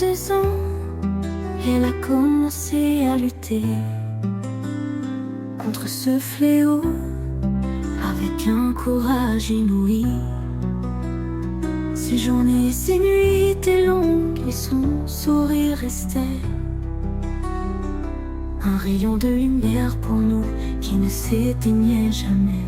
maison, elle a commencé à lutter contre ce fléau avec un courage inouï. Ses journées et ses nuits étaient longues et son sourire restait un rayon de lumière pour nous qui ne s'éteignait jamais.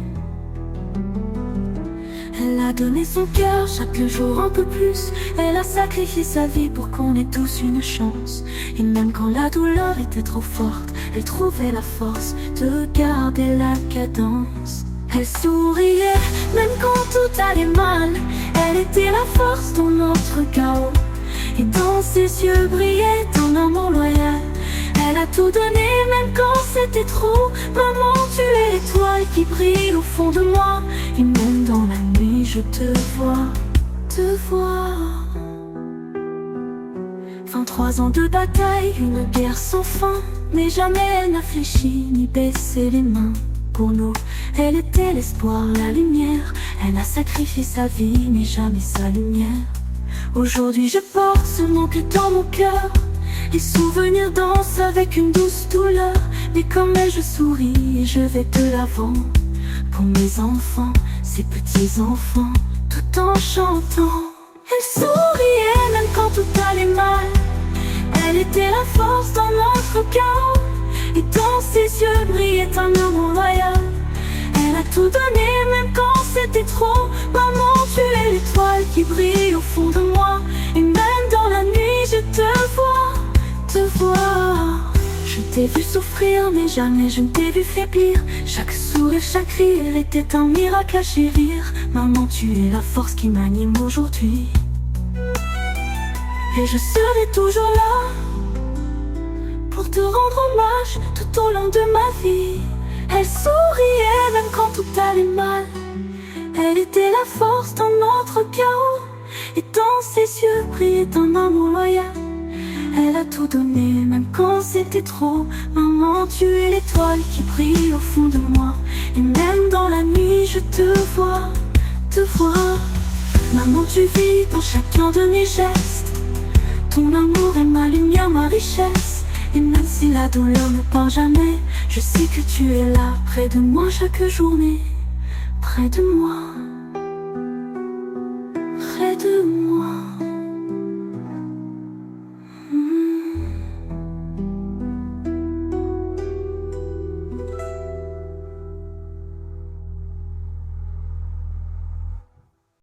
Elle a donné son cœur chaque jour un peu plus. Elle a sacrifié sa vie pour qu'on ait tous une chance. Et même quand la douleur était trop forte, elle trouvait la force de garder la cadence. Elle souriait même quand tout allait mal. Elle était la force dans notre chaos. Et dans ses yeux brillait un amour loyal. Elle a tout donné même quand c'était trop. Maman, tu es l'étoile qui brille au fond de moi. Et même dans la nuit je te vois, te vois. 23 ans de bataille, une guerre sans fin. Mais jamais elle n'a fléchi ni baissé les mains. Pour nous, elle était l'espoir, la lumière. Elle a sacrifié sa vie, mais jamais sa lumière. Aujourd'hui je porte ce nom que dans mon cœur. Les souvenirs dansent avec une douce douleur. Mais comme elle, je souris et je vais de l'avant. Pour mes enfants, ces petits-enfants, tout en chantant. Elle souriait même quand tout allait mal. Elle était la force dans notre chaos. Et dans ses yeux brillait un amour loyal. Elle a tout donné même quand c'était trop. Maman, tu es l'étoile qui brille au fond de moi. Et même dans la nuit je te vois, te vois. Je t'ai vu souffrir mais jamais je ne t'ai vu faiblir. Chaque sourire, chaque rire était un miracle à chérir. Maman, tu es la force qui m'anime aujourd'hui. Et je serai toujours là pour te rendre hommage tout au long de ma vie. Elle souriait même quand tout allait mal. Elle était la force dans notre chaos. Et dans ses yeux brillait un amour loyal. Elle a tout donné même quand c'était trop. Maman, tu es l'étoile qui brille au fond de moi. Et même dans la nuit je te vois, te vois. Maman, tu vis dans chacun de mes gestes. Ton amour est ma lumière, ma richesse. Et même si la douleur ne part jamais, je sais que tu es là, près de moi chaque journée, près de moi.